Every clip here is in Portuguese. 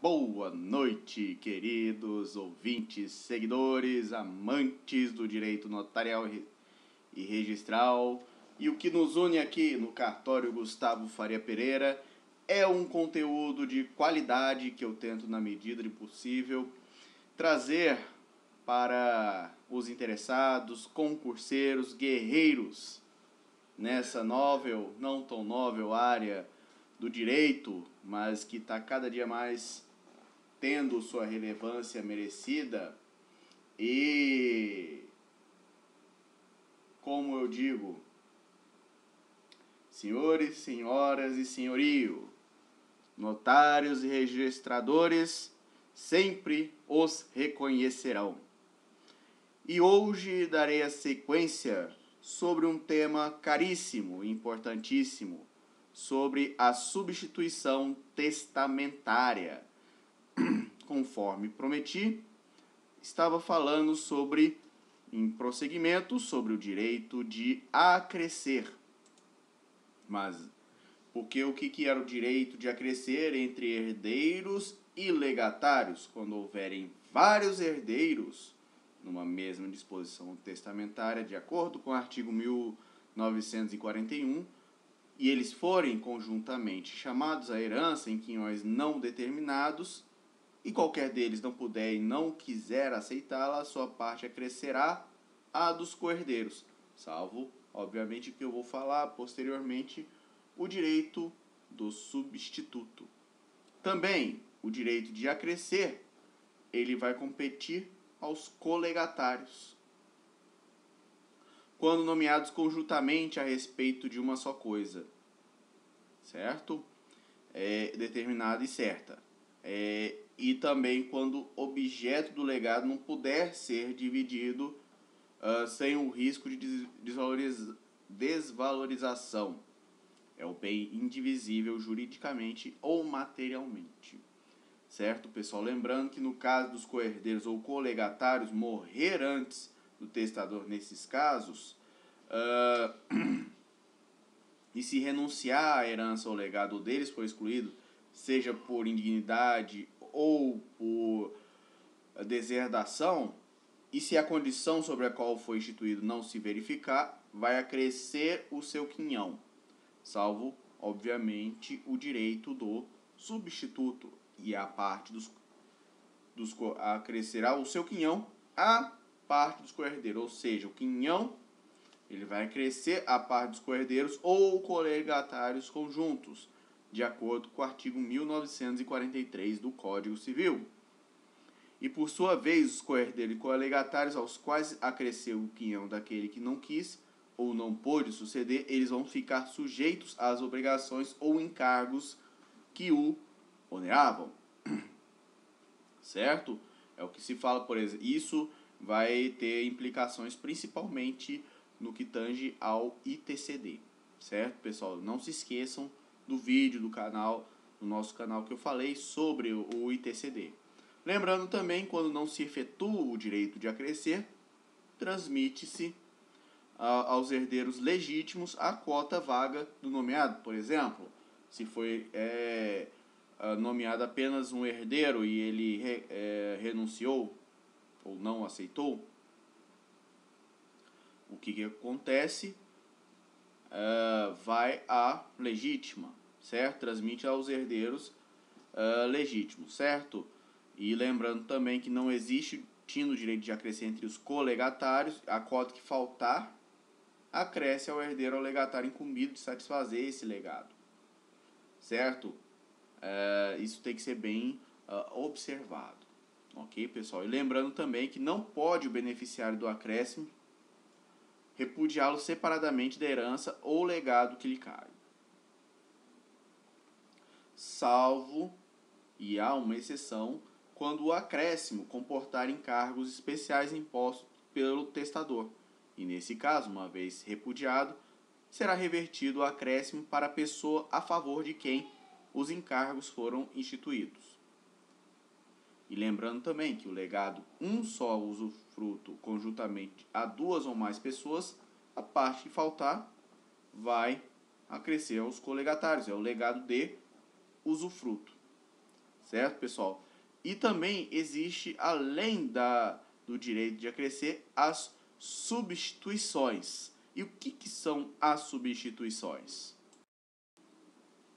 Boa noite, queridos ouvintes, seguidores, amantes do direito notarial e registral. E o que nos une aqui no cartório Gustavo Faria Pereira é um conteúdo de qualidade que eu tento, na medida do possível, trazer para os interessados, concurseiros, guerreiros nessa não tão novel área do direito, mas que está cada dia mais tendo sua relevância merecida. E, como eu digo, senhores, senhoras e senhorio, notários e registradores sempre os reconhecerão. E hoje darei a sequência sobre um tema caríssimo e importantíssimo, sobre a substituição testamentária. Conforme prometi, estava falando em prosseguimento, sobre o direito de acrescer. Mas, porque o que era o direito de acrescer entre herdeiros e legatários? Quando houverem vários herdeiros numa mesma disposição testamentária, de acordo com o artigo 1941, e eles forem conjuntamente chamados à herança em quinhões não determinados, e qualquer deles não puder e não quiser aceitá-la, a sua parte acrescerá a dos coherdeiros, salvo, obviamente, que eu vou falar posteriormente, o direito do substituto. Também, o direito de acrescer, ele vai competir aos colegatários, quando nomeados conjuntamente a respeito de uma só coisa, certo? Determinada e certa. E também quando o objeto do legado não puder ser dividido sem o risco de desvalorização. É o bem indivisível juridicamente ou materialmente. Certo, pessoal? Lembrando que no caso dos coherdeiros ou colegatários morrer antes do testador nesses casos, e se renunciar à herança ou legado deles for excluído, seja por indignidade ou por deserdação, e se a condição sobre a qual foi instituído não se verificar, vai acrescer o seu quinhão, salvo, obviamente, o direito do substituto, e a parte acrescerá o seu quinhão a parte dos coherdeiros, ou seja, o quinhão ele vai acrescer a parte dos coherdeiros ou colegatários conjuntos, de acordo com o artigo 1943 do Código Civil. E por sua vez, os coherdeiros e colegatários aos quais acresceu o quinhão daquele que não quis ou não pôde suceder, eles vão ficar sujeitos às obrigações ou encargos que o oneravam. Certo? É o que se fala, por exemplo. Isso vai ter implicações principalmente no que tange ao ITCD. Certo, pessoal? Não se esqueçam do vídeo do nosso canal, que eu falei sobre o ITCD. Lembrando também, quando não se efetua o direito de acrescer, transmite-se aos herdeiros legítimos a quota vaga do nomeado. Por exemplo, se foi nomeado apenas um herdeiro e ele renunciou ou não aceitou, o que acontece? Vai à legítima, certo? Transmite aos herdeiros legítimos, certo? E lembrando também que não existe o direito de acrescer entre os colegatários, a cota que faltar acresce ao herdeiro ou legatário incumbido de satisfazer esse legado, certo? Isso tem que ser bem observado, ok, pessoal? E lembrando também que não pode o beneficiário do acréscimo repudiá-lo separadamente da herança ou legado que lhe cabe, salvo, e há uma exceção, quando o acréscimo comportar encargos especiais impostos pelo testador. E nesse caso, uma vez repudiado, será revertido o acréscimo para a pessoa a favor de quem os encargos foram instituídos. E lembrando também que o legado um só usufruto conjuntamente a duas ou mais pessoas, a parte que faltar vai acrescer aos colegatários. É o legado de usufruto. certo, pessoal? E também existe, além do direito de acrescer, as substituições. E o que são as substituições?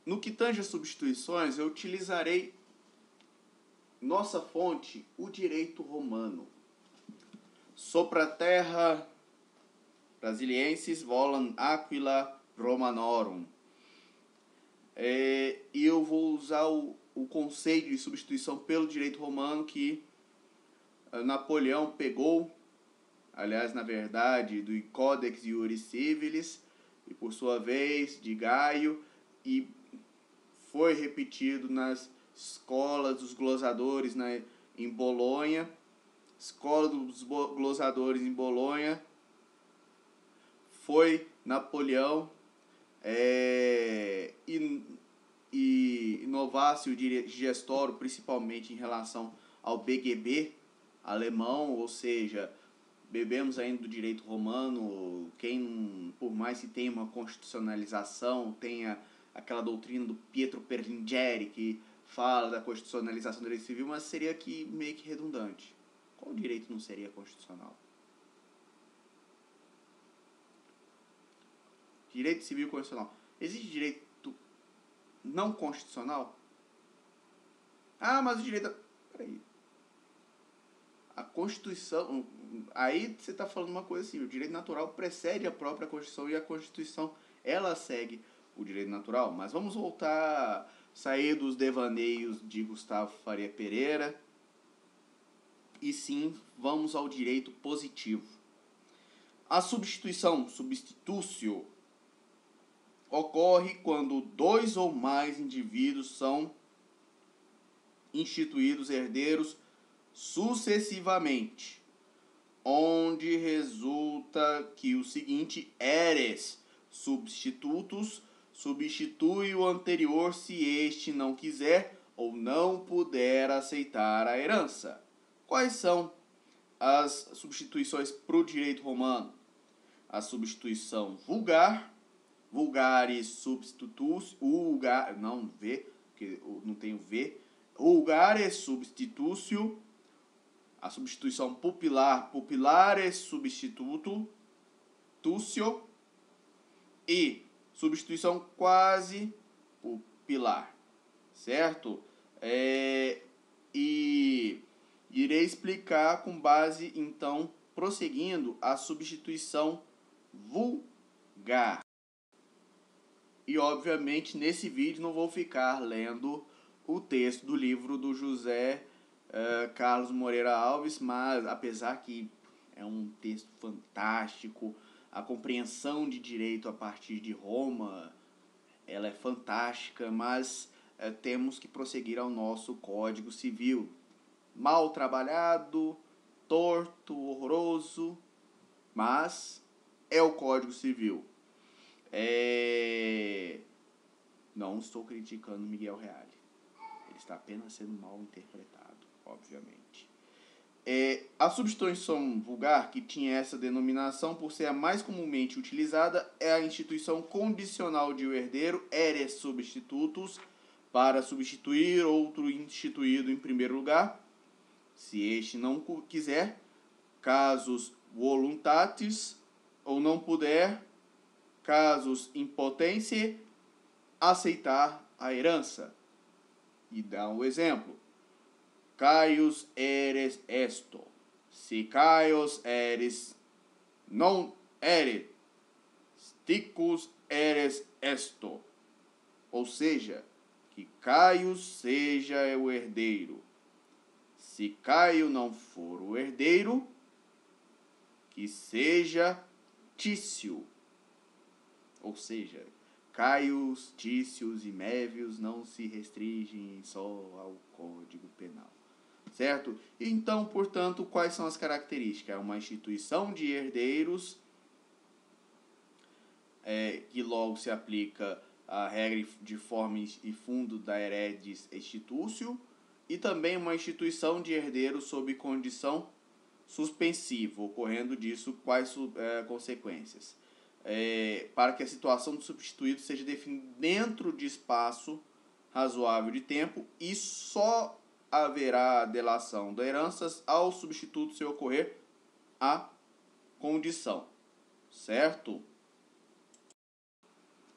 No que tange a substituições, eu utilizarei nossa fonte, o direito romano. Sopra terra brasiliensis volam aquila Romanorum. E eu vou usar o conceito de substituição pelo direito romano que Napoleão pegou, aliás, na verdade, do Codex Iuris Civilis, e por sua vez de Gaio, e foi repetido nas escolas dos glosadores em Bolonha. Escola dos glosadores em Bolonha foi Napoleão e Novácio Gestório, principalmente em relação ao BGB alemão, ou seja, bebemos ainda do direito romano. Quem, por mais que tenha uma constitucionalização, tenha aquela doutrina do Pietro Perlingeri que fala da constitucionalização do direito civil, mas seria aqui meio que redundante. Qual direito não seria constitucional? Direito civil constitucional. Existe direito não constitucional? Ah, mas o direito... Peraí. A Constituição... Aí você está falando uma coisa assim, o direito natural precede a própria Constituição e a Constituição, ela segue o direito natural. Mas vamos voltar, sair dos devaneios de Gustavo Faria Pereira e sim, vamos ao direito positivo. A substituição, substitutio, ocorre quando dois ou mais indivíduos são instituídos herdeiros sucessivamente, onde resulta que o seguinte eres substitutus substitui o anterior se este não quiser ou não puder aceitar a herança. Quais são as substituições para o direito romano? A substituição vulgar, vulgaris substitutus, não V, porque não tem o V, vulgaris substitutio, a substituição pupilar, pupilares substitutio, e substituição quase pupilar, certo? E irei explicar com base, então, prosseguindo, a substituição vulgar. E, obviamente, nesse vídeo não vou ficar lendo o texto do livro do José Carlos Moreira Alves, mas, apesar que é um texto fantástico, a compreensão de direito a partir de Roma, ela é fantástica, mas temos que prosseguir ao nosso Código Civil. Mal trabalhado, torto, horroroso, mas é o Código Civil. Não estou criticando Miguel Reale. Ele está apenas sendo mal interpretado, obviamente. A substituição vulgar, que tinha essa denominação por ser a mais comumente utilizada, é a instituição condicional de o herdeiro eres substitutus para substituir outro instituído em primeiro lugar, se este não quiser, casus voluntatis, ou não puder, casus impotentiae, aceitar a herança. E dá um exemplo. Caius eres esto. Se Caius eres non eres, sticus eres esto. Ou seja, que Caius seja o herdeiro. Se Caio não for o herdeiro, que seja Tício. Ou seja, Caios, Tícios e Mévios não se restringem só ao Código Penal. Certo? Então, portanto, quais são as características? É uma instituição de herdeiros que logo se aplica a regra de forma e fundo da heredis institutio, e também uma instituição de herdeiros sob condição suspensiva, ocorrendo disso quais consequências? Para que a situação do substituído seja definida dentro de espaço razoável de tempo e só haverá delação da herança ao substituto se ocorrer a condição, certo?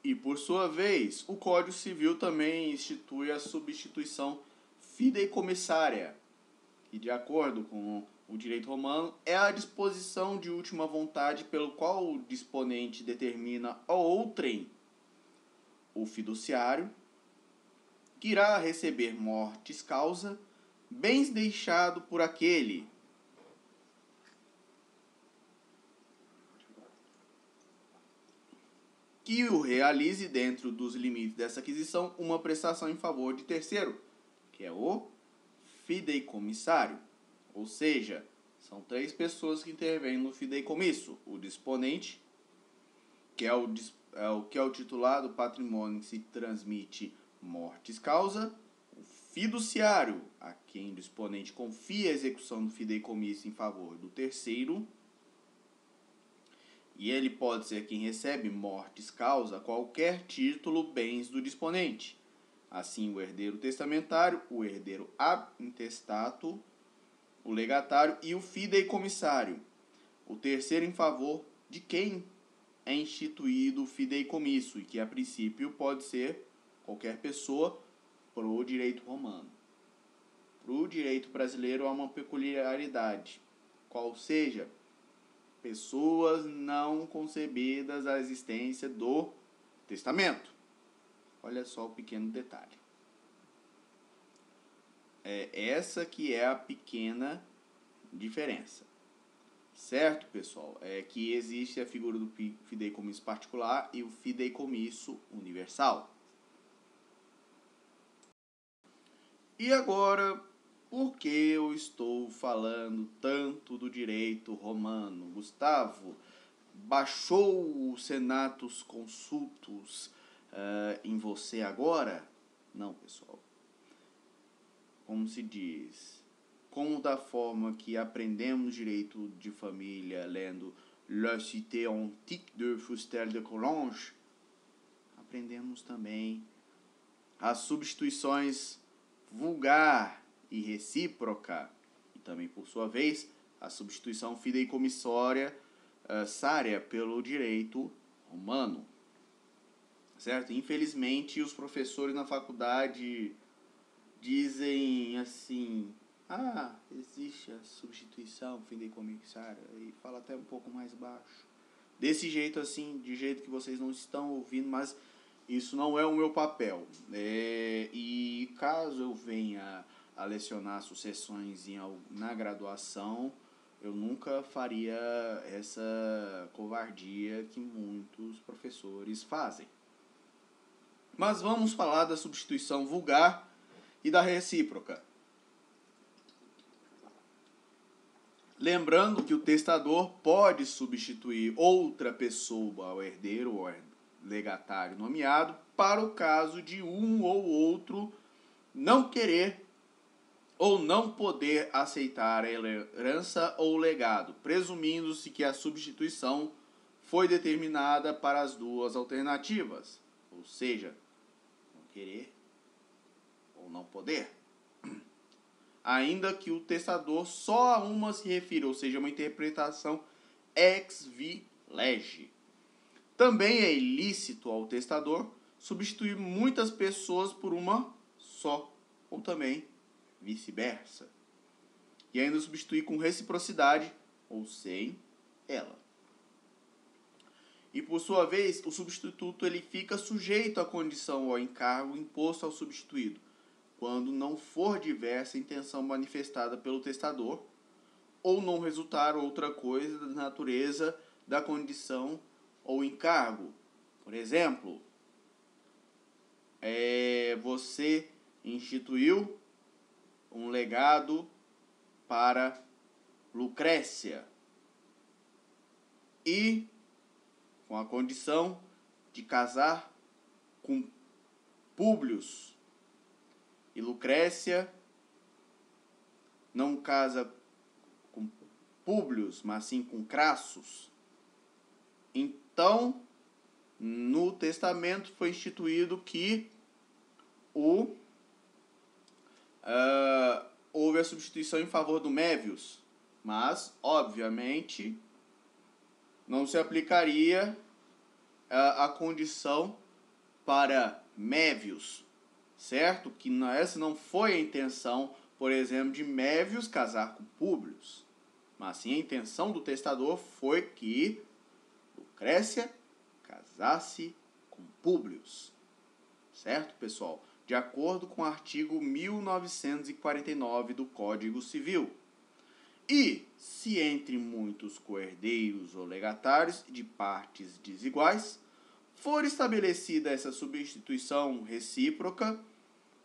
E por sua vez, o Código Civil também institui a substituição fideicomissária, que de acordo com o direito romano é a disposição de última vontade pelo qual o disponente determina a outrem, o fiduciário, que irá receber mortis causa, bens deixado por aquele que o realize dentro dos limites dessa aquisição uma prestação em favor de terceiro, que é o fideicomissário. Ou seja, são 3 pessoas que intervêm no fideicomisso: o disponente, que é o titular do patrimônio que se transmite mortis causa, o fiduciário, a quem o disponente confia a execução do fideicomisso em favor do terceiro, e ele pode ser quem recebe mortis causa qualquer título, bens do disponente. Assim, o herdeiro testamentário, o herdeiro ab intestato, o legatário e o fideicomissário. O terceiro em favor de quem é instituído o fideicomisso, e que a princípio pode ser qualquer pessoa para o direito romano. Para o direito brasileiro há uma peculiaridade, qual seja, pessoas não concebidas à existência do testamento. Olha só o pequeno detalhe. Essa que é a pequena diferença. Certo, pessoal? É que existe a figura do fideicomisso particular e o fideicomisso universal. E agora, por que eu estou falando tanto do direito romano? Gustavo, baixou o Senatus Consultus em você agora? Não, pessoal. Como se diz, como da forma que aprendemos direito de família lendo La Cité Antique de Fustel de Coulanges, aprendemos também as substituições vulgar e recíproca, e também, por sua vez, a substituição fideicomissória sária pelo direito romano. Certo? Infelizmente, os professores na faculdade dizem assim: existe a substituição fideicomissária, e fala até um pouco mais baixo. Desse jeito assim, de jeito que vocês não estão ouvindo, mas isso não é o meu papel. E caso eu venha a lecionar sucessões na graduação, eu nunca faria essa covardia que muitos professores fazem. Mas vamos falar da substituição vulgar e da recíproca. Lembrando que o testador pode substituir outra pessoa ao herdeiro ou legatário nomeado para o caso de um ou outro não querer ou não poder aceitar a herança ou legado, presumindo-se que a substituição foi determinada para as duas alternativas, ou seja, não querer ou não poder. Ainda que o testador só a uma se refira, ou seja, uma interpretação ex vi lege. Também é ilícito ao testador substituir muitas pessoas por uma só, ou também vice-versa. E ainda substituir com reciprocidade, ou sem ela. E por sua vez, o substituto ele fica sujeito à condição ou ao encargo imposto ao substituído, quando não for diversa a intenção manifestada pelo testador, ou não resultar outra coisa da natureza da condição ou encargo. Por exemplo, você instituiu um legado para Lucrécia e com a condição de casar com Públio. E Lucrécia não casa com Públio, mas sim com Crassus. Então, no testamento foi instituído que houve a substituição em favor do Mévius, mas, obviamente, não se aplicaria a condição para Mévius, certo? Que essa não foi a intenção, por exemplo, de Mévius casar com Públio, mas sim a intenção do testador foi que Lucrécia casasse com Públio, certo, pessoal? De acordo com o artigo 1949 do Código Civil. E, se entre muitos coherdeiros ou legatários de partes desiguais, for estabelecida essa substituição recíproca,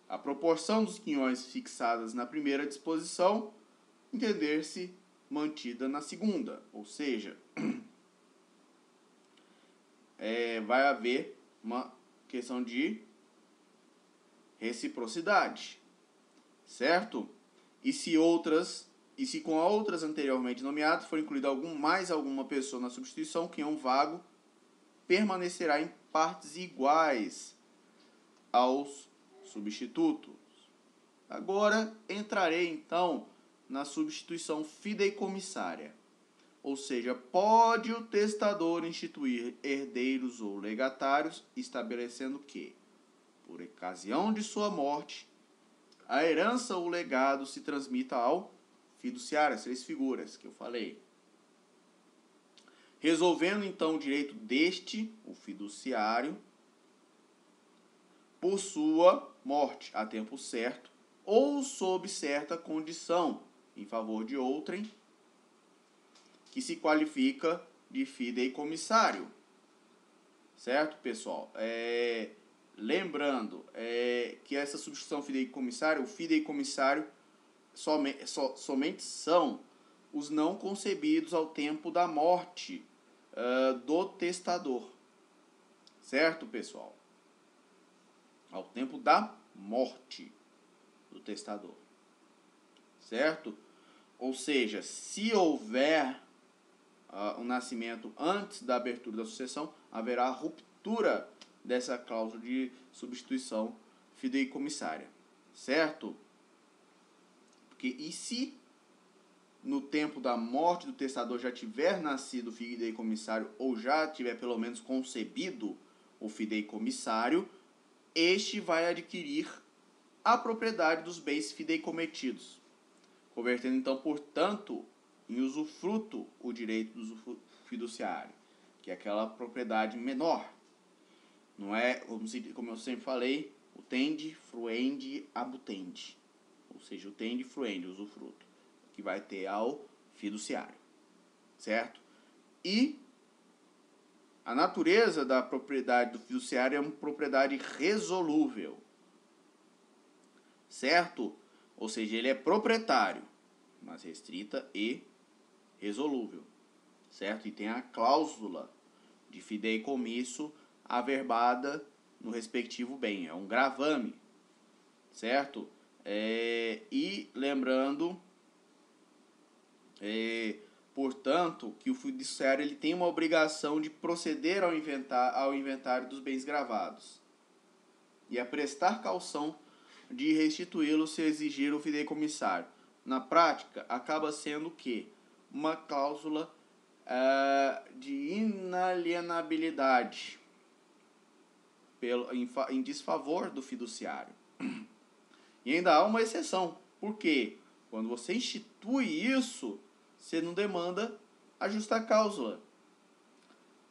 a proporção dos quinhões fixadas na primeira disposição, entender-se mantida na segunda, ou seja, vai haver uma questão de reciprocidade, certo? E se com outras anteriormente nomeadas for incluída mais alguma pessoa na substituição, o quinhão vago permanecerá em partes iguais aos substitutos. Agora entrarei então na substituição fideicomissária. Ou seja, pode o testador instituir herdeiros ou legatários, estabelecendo que, por ocasião de sua morte, a herança ou legado se transmita ao fiduciário, as três figuras que eu falei. Resolvendo então o direito deste, o fiduciário, por sua morte a tempo certo ou sob certa condição em favor de outrem, que se qualifica de fideicomissário. Certo, pessoal? Lembrando que essa substituição fideicomissário, o fideicomissário somente são os não concebidos ao tempo da morte do testador. Certo, pessoal? Ao tempo da morte do testador. Certo? Ou seja, se houver um nascimento antes da abertura da sucessão, haverá ruptura dessa cláusula de substituição fideicomissária. Certo? E se no tempo da morte do testador já tiver nascido o fideicomissário ou já tiver pelo menos concebido o fideicomissário, este vai adquirir a propriedade dos bens fideicometidos, convertendo então, portanto, em usufruto o direito do fiduciário, que é aquela propriedade menor. Não é, como eu sempre falei, o tende, fruendi, abutendi. Ou seja, o tende, fruendi, usufruto, que vai ter ao fiduciário. Certo? E a natureza da propriedade do fiduciário é uma propriedade resolúvel. Certo? Ou seja, ele é proprietário, mas restrita e resolúvel. Certo? E tem a cláusula de fideicomisso averbada no respectivo bem. É um gravame. Certo? E lembrando, portanto, que o fiduciário ele tem uma obrigação de proceder ao inventário dos bens gravados e a prestar caução de restituí-lo se exigir o fideicomissário. Na prática, acaba sendo que uma cláusula de inalienabilidade em desfavor do fiduciário. E ainda há uma exceção. Por quê? Quando você institui isso, você não demanda a justa cláusula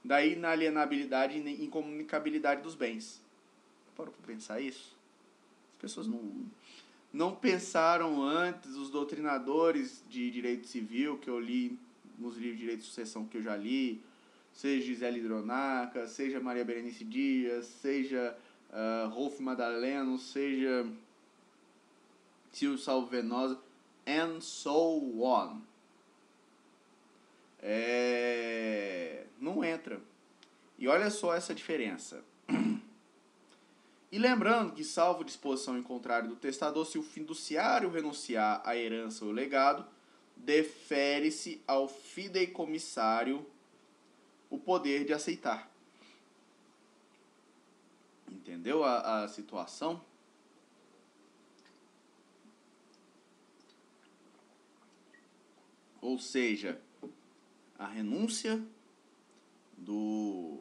da inalienabilidade e incomunicabilidade dos bens. Parou para pensar isso? As pessoas não pensaram antes, os doutrinadores de direito civil que eu li nos livros de direito de sucessão que eu já li, seja Gisele Hidronaca, seja Maria Berenice Dias, seja Rolf Madaleno, seja Silvio Salvo Venosa, and so on. Não entra. E olha só essa diferença. E lembrando que, salvo disposição em contrário do testador, se o fiduciário renunciar à herança ou legado, defere-se ao fideicomissário o poder de aceitar. Entendeu a situação? Ou seja, a renúncia do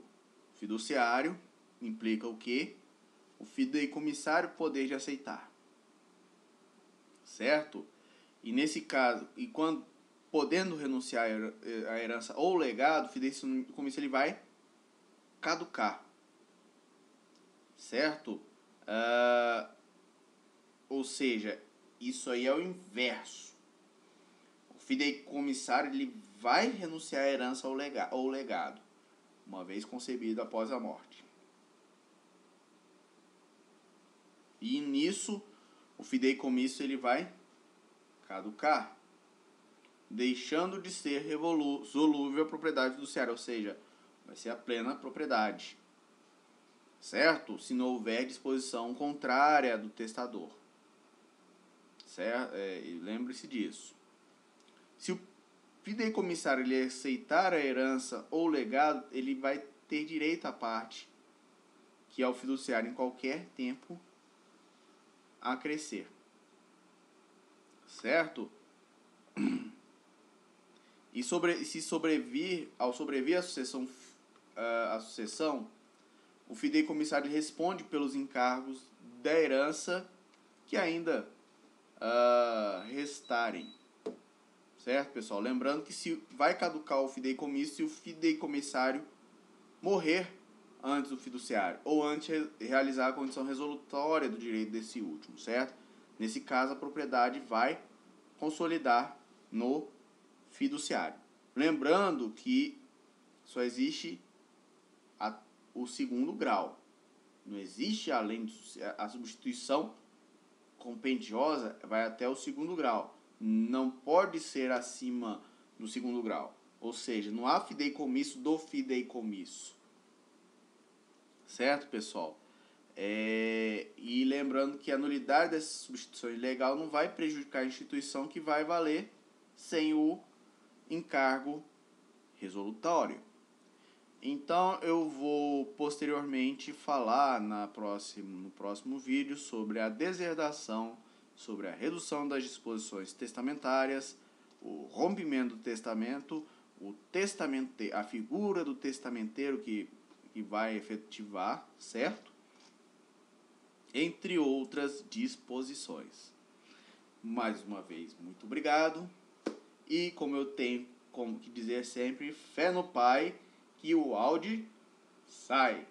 fiduciário implica o quê? O fideicomissário poder de aceitar. Certo? E nesse caso, e quando podendo renunciar à herança ou legado, o fideicomisso ele vai caducar. Certo? Ou seja, isso aí é o inverso. O fideicomissário ele vai renunciar à herança ou legado, uma vez concebido após a morte. E nisso, o fideicomisso ele vai caducar, deixando de ser solúvel a propriedade fiduciária, ou seja, vai ser a plena propriedade. Certo? Se não houver disposição contrária do testador. Certo? Lembre-se disso. Se o fideicomissário ele aceitar a herança ou legado, ele vai ter direito à parte, que é o fiduciário em qualquer tempo a crescer. Certo? E se sobrevir a sucessão, o fideicomissário responde pelos encargos da herança que ainda restarem. Certo, pessoal? Lembrando que se vai caducar o fideicomisso se o fideicomissário morrer antes do fiduciário ou antes de realizar a condição resolutória do direito desse último, certo? Nesse caso, a propriedade vai consolidar no fiduciário. Lembrando que só existe o segundo grau. Não existe além a substituição compendiosa, vai até o segundo grau. Não pode ser acima do segundo grau. Ou seja, não há fideicomisso do fideicomisso. Certo, pessoal? E lembrando que a nulidade dessa substituição ilegal não vai prejudicar a instituição que vai valer sem o encargo resolutório. Então eu vou posteriormente falar no próximo vídeo sobre a deserdação, sobre a redução das disposições testamentárias, o rompimento do testamento, a figura do testamenteiro que vai efetivar, certo? Entre outras disposições. Mais uma vez, muito obrigado. E como eu tenho como que dizer sempre, fé no Pai, que o áudio sai.